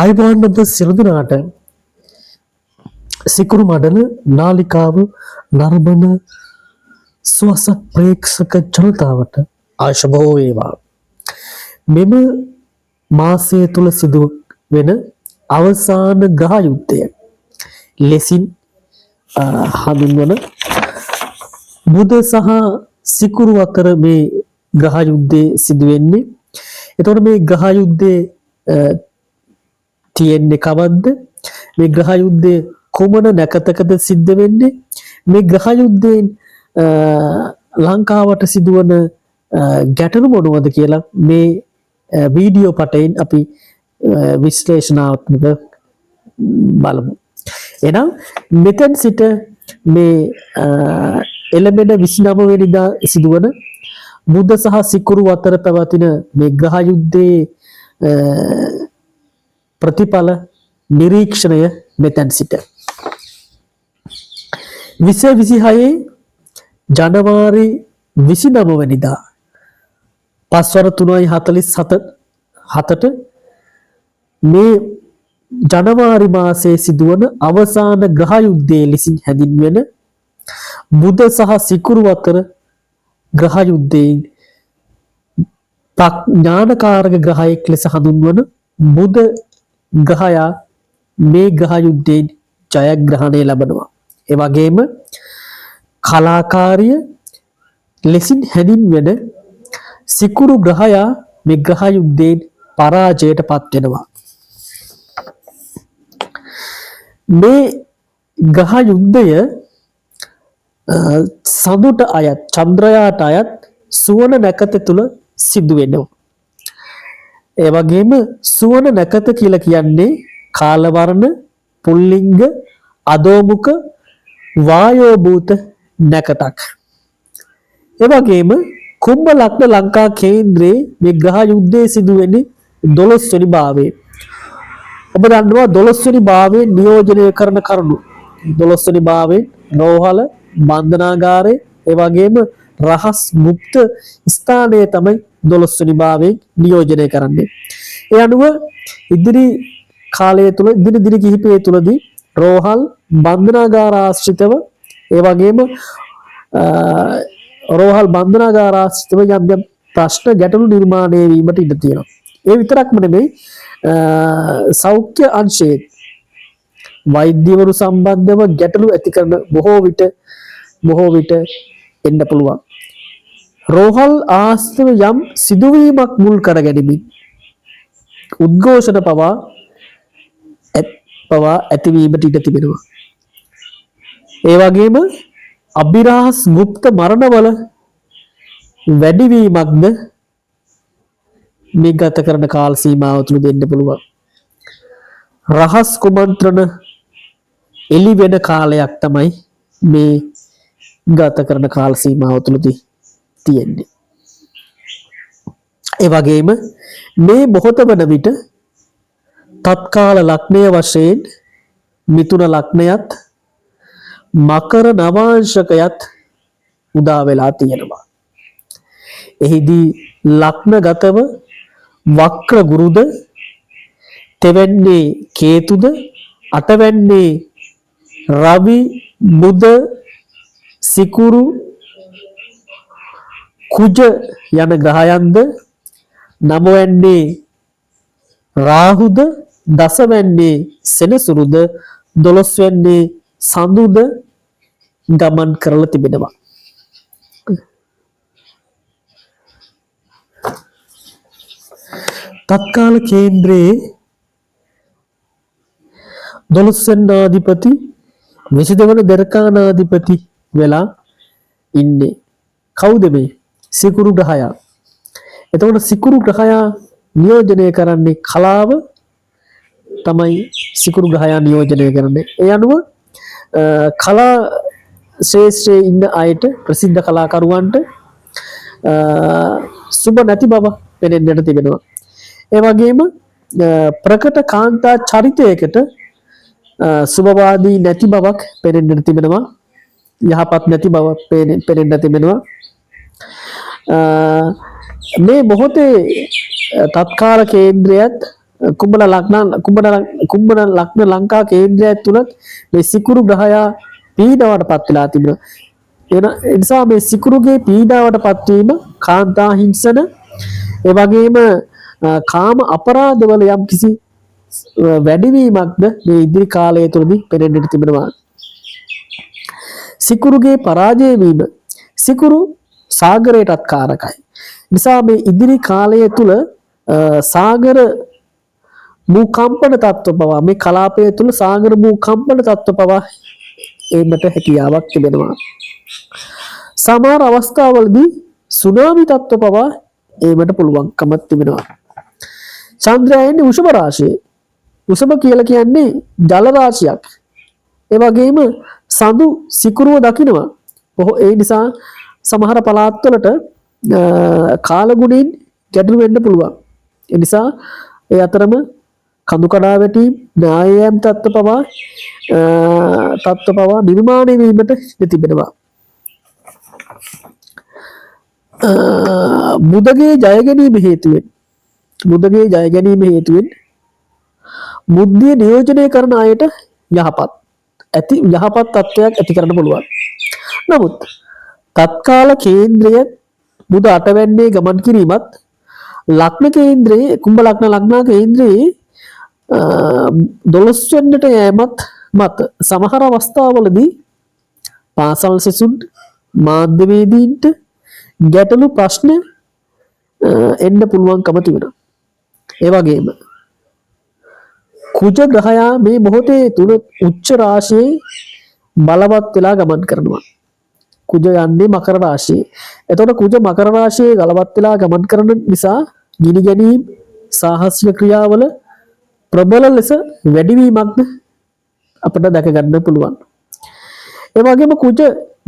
අයිබෝන් ඔබ සියලු දෙනාට සිකුරු මඩල නාලිකාව නරඹන ස්වස ප්‍රේක්ෂක ජනතාවට ආශිර්වාද වේවා. මෙම මාසය තුල සිදු වෙන අවසාන ග්‍රහ යුද්ධය ලෙසින් හඳුන්වන බුධ සහ සිකුරු අතර මේ ග්‍රහ යුද්ධය සිදු වෙන්නේ. එතකොට මේ ග්‍රහ යුද්ධයේ තියෙන්නේ කවද්ද? මේ ග්‍රහ යුද්ධය කොමන නැකතකද සිද්ධ වෙන්නේ? මේ ග්‍රහ යුද්ධයෙන් ලංකාවට සිදුවන ගැටලු මොනවද කියලා මේ වීඩියෝ පටයෙන් අපි විශ්ලේෂණාත්මක බලමු. එහෙනම් මෙතෙන් සිට මේ එළඹෙන 29 වෙනිදා සිදුවන බුධ සහ සිකුරු අතර පැවතින මේ ග්‍රහ යුද්ධයේ ප්‍රතිඵල නිරීක්ෂණය මෙතෙන් සිට 2026 ජනවාරි 29 වෙනිදා පස්වර 3:47ට මේ ජනවාරි මාසයේ සිදුවන අවසාන ග්‍රහ යුද්ධයේ ලෙසින් හැඳින්වෙන බුධ සහ සිකුරු අතර ග්‍රහ යුද්ධයෙන් ඥානකාරක ග්‍රහයෙක් ලෙස හඳුන්වන බුධ ග්‍රහයා මේ ග්‍රහ යුද්ධයෙන් ජයග්‍රහණය ලබනවා. ඒ වගේම කලාකාරිය ලෙසින් හැඳින්වෙන සිකුරු ග්‍රහයා මේ ග්‍රහ යුද්ධයෙන් පරාජයට පත් වෙනවා. මේ ග්‍රහ යුද්ධය සඳුට අයත් චන්ද්‍රයාට අයත් සුවන නැකත තුල සිදු වෙනවා. ඒ වගේම සුවන නැකත කියලා කියන්නේ කාලවර්ණ, පුල්ලිංග, අදෝමුඛ, වායෝ භූත නැකතක්. ඒ වගේම කුම්භ ලග්න ලංකා කේන්ද්‍රයේ මේ ග්‍රහ යුද්ධයේ සිදු වෙන්නේ 12 වෙනි භාවයේ. ඔබ දන්නවා 12 වෙනි භාවයේ නියෝජනය කරන කරුණු 12 වෙනි භාවයේ රෝහල බන්ධනාගාරේ ඒ වගේම රහස් මුක්ත ස්ථානයේ තමයි 12 වෙනි භාවයෙන් නියෝජනය කරන්නේ. ඒ අනුව ඉදිරි කාලය තුල ඉදිරි දින කිහිපය තුලදී රෝහල් බන්ධනාගාර ආශ්‍රිතව ඒ වගේම රෝහල් බන්ධනාගාර ආශ්‍රිතව යම් ප්‍රශ්න ගැටලු නිර්මාණය වීමට ඉඩ තියෙනවා. ඒ විතරක්ම නෙමෙයි සෞඛ්‍ය අංශයේ වෛද්‍යවරු සම්බන්ධව ගැටලු ඇති කරන බොහෝ විට එන්න පුළුවන්. රෝහල් ආශ්‍රිතව යම් සිදුවීමක් මුල් කරගැනීමෙන් උද්ඝෝෂණ පවා ඇතිවීමට ඉඩ තිබෙනවා. ඒ වගේම අභිරහස් গুপ্ত මරණවල වැඩිවීමක්ද මේ ගත කරන කාල සීමාව තුළ දෙන්න පුළුවන්. රහස් කුමන්ත්‍රණ එළි වෙන කාලයක් තමයි මේ ගත කරන කාල සීමාව තුළදී තියෙන්නේ. ඒ වගේම මේ මොහොත වන විට තත්කාල ලග්නය වශයෙන් මිථුන ලග්නයත් මකර නවාංශකයත් උදා වෙලා තියෙනවා. එහිදී ලග්නගතව වක්‍ර ගුරුද තෙවැන්නේ කේතුද අටවැන්නේ රවි බුධ සිකුරු කුජ යන ග්‍රහයන්ද නවවැන්නේ රාහුද දසවැන්නේ සෙනසුරුද 12 වැන්නේ සඳුද ගමන් කරලා තිබෙනවා. තත්කාල කේන්ද්‍රයේ 12 වෙනාධිපති 22 වන දරකානාධිපති වෙලා ඉන්නේ. කවුද මේ? සිකුරු ග්‍රහයා. එතකොට සිකුරු ග්‍රහයා නියෝජනය කරන්නේ කලාව තමයි සිකුරු ග්‍රහයා නියෝජනය කරන්නේ. ඒ අනුව කලා ශ්‍රේෂ්ඨයේ ඉන්න අයට ප්‍රසිද්ධ කලාකරුවන්ට සුබ නැති බව පෙනෙන්නට තිබෙනවා. ඒ වගේම ප්‍රකට කාන්තා චරිතයකට සුබවාදී නැති බවක් පෙනෙන්නට තිබෙනවා. යහපත් නැති බව පෙනෙන්නට තිබෙනවා. මේ මොහොතේ තත්කාල කේන්ද්‍රයත් කුම්භන ලග්න ලංකා කේන්ද්‍රය තුලත් මේ සිකුරු ග්‍රහයා පීඩාවට පත් වෙලා තිබෙනවා. ඒ නිසා මේ සිකුරුගේ පීඩාවට පත්වීම කාන්තා හිංසන ඒ වගේම කාම අපරාධවල යම් කිසි වැඩිවීමක්ද මේ ඉදිරි කාලය තුළදී පෙනෙන්නට තිබෙනවා. සිකුරුගේ පරාජය වීම සිකුරු සාගරයටත් කාරකයි. නිසා මේ ඉදිරි කාලය තුල සාගර භූකම්පන තත්ත්ව පවා මේ කලාපය තුල සාගර භූකම්පන තත්ත්ව පවා ඒකට හැකියාවක් තිබෙනවා. සමහර අවස්ථාවලදී සුනාමි තත්ත්ව පවා ඒකට පුළුවන්කම තිබෙනවා. චන්ද්‍රයාගේ වෘෂභ රාශිය. වෘෂභ කියලා කියන්නේ ජල රාශියක්. ඒ වගේම සඳු සිකුරුව දකින්නවා. ඒ නිසා සමහර පළාත්වලට කාලගුණයෙන් ගැටලු වෙන්න පුළුවන්. ඒ නිසා ඒ අතරම කඳු කඩා වැටීම් නායයන් තත්ත්ව පවා නිර්මාණය වීමට තිබෙනවා. මුදගේ ජය ගැනීම හේතුවෙන් බුද්ධිය නියෝජනය කරන අයට යහපත් තත්ත්වයක් ඇති කරන්න පුළුවන්. නමුත් තත්කාල කේන්ද්‍රය බුද අටවැන්නේ ගමන් කිරීමත් ලග්න කේන්ද්‍රයේ කුම්භ ලග්නා කේන්ද්‍රයේ 12 වෙනිට යෑමත් මත සමහර අවස්ථාවලදී පාසල් සිසුන් මාධ්‍යවේදීන්ට ගැටලු ප්‍රශ්න එන්න පුළුවන්කම තිබෙනවා. ඒ වගේම කුජ ග්‍රහයා මේ මොහොතේ තුල උච්ච රාශියේ බලවත් වෙලා ගමන් කරනවා. කුජ යන්නේ මකර රාශියේ. එතකොට කුජ මකර රාශියේ බලවත් වෙලා ගමන් කරන නිසා ගිනි ගැනීම සාහසික ක්‍රියාවල ප්‍රබල ලෙස වැඩිවීමක්ද අපිට දැක ගන්න පුළුවන්. ඒ වගේම කුජ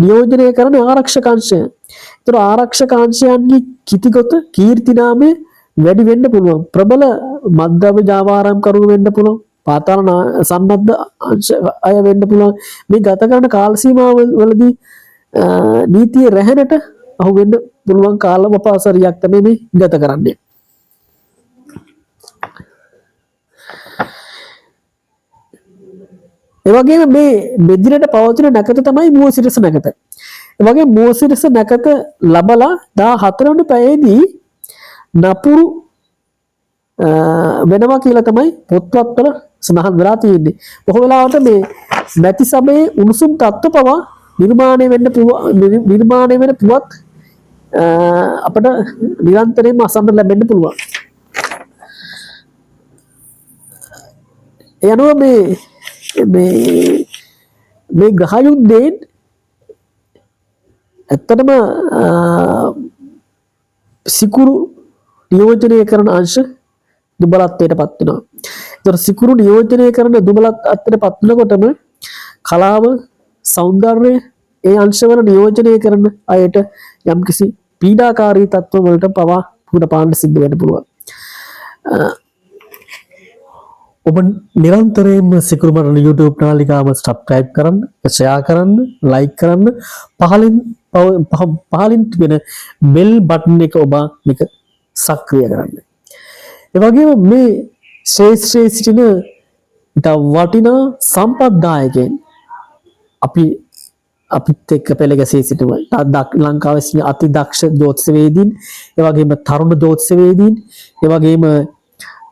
නියෝජනය කරන ආරක්ෂක අංශය. ඒතර ආරක්ෂක අංශයන්ගේ කිතිගත කීර්තිනාමය වැඩි වෙන්න පුළුවන්. ප්‍රබල මද්ද්‍රව්‍ය ජාවාරම් කරු වෙන්න පුළුවන්. පාතාල සන්නද්ධ අංශ අය වෙන්න පුළුවන්. මේ ගත කරන කාල සීමාවවලදී නීතිය රැහැනට අහු වෙන්න පුළුවන් කාලවපාසරියක් තමයි මේ ගත කරන්නේ. ඒ වගේම මේ මෙදිනට පවතින නැකත තමයි මුවසිරස නැකත. ඒ වගේ මුවසිරස නැකත ලබලා 14 වෙනි පැයේදී නපුරු වෙනවා කියලා තමයි පොත්පත්වල සඳහන් වෙලා තියෙන්නේ. බොහෝ වෙලාවට මේ මැති සමයේ උණුසුම් තත්ත්ව පවා නිර්මාණය වෙන පුවත් අපිට නිරන්තරයෙන්ම අසන්න ලැබෙන්න පුළුවන්. ඒ අනුව මේ ග්‍රහ යුද්ධයෙන් ඇත්තටම සිකුරු නියෝජනය කරන අංශ දුබලත්වයට පත් වෙනවා. ඒතර සිකුරු නියෝජනය කරන දුබලත්වයට පත් වෙනකොටම කලාව සෞන්දර්යය ඒ අංශවල නියෝජනය කරන අයට යම්කිසි පීඩාකාරී තත්ත්ව වලට පවා පුරා පාන්න සිද්ධ වෙන්න පුළුවන්. ඔබ නිරන්තරයෙන්ම සිකුරු මරණ YouTube නාලිකාව subscribe කරන්න, share කරන්න, like කරන්න, පහලින් තිබෙන bell button එක ඔබ මේක සක්‍රිය කරන්න. ඒ වගේම මේ ශ්‍රේෂ්ඨ සිටින ඉතා වටිනා සම්පත්දායකයන් අපිත් එක්ක පෙළ ගැසී සිටිනවා. ලංකාවේ අති දක්ෂ ජ්‍යොතිෂවේදීන්, ඒ වගේම තරුණ ජ්‍යොතිෂවේදීන්, ඒ වගේම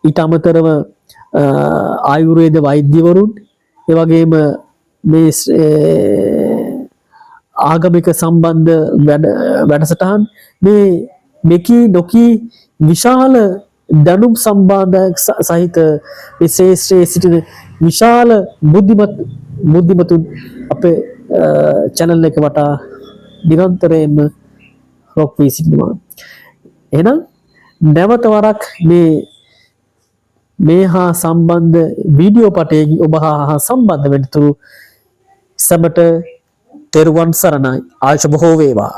ඊට අමතරව ආයුර්වේද වෛද්‍යවරුන්, ඒ වගේම මේ ආගමික සම්බන්ධ වැඩසටහන් මේ මෙකී නොකී විශාල දැනුම් සම්බන්ධ සහිත විශේෂයේ සිටින විශාල බුද්ධිමතුන් අපේ channel එක වටා නිරන්තරයෙන්ම රොක් වී සිටිනවා. එහෙනම් නැවත වරක් මේ හා සම්බන්ධ වීඩියෝ පටයකින් ඔබ හා සම්බන්ධ වෙනතුරු සැමට තෙරුවන් සරණයි. ආයුෂ බොහෝ වේවා.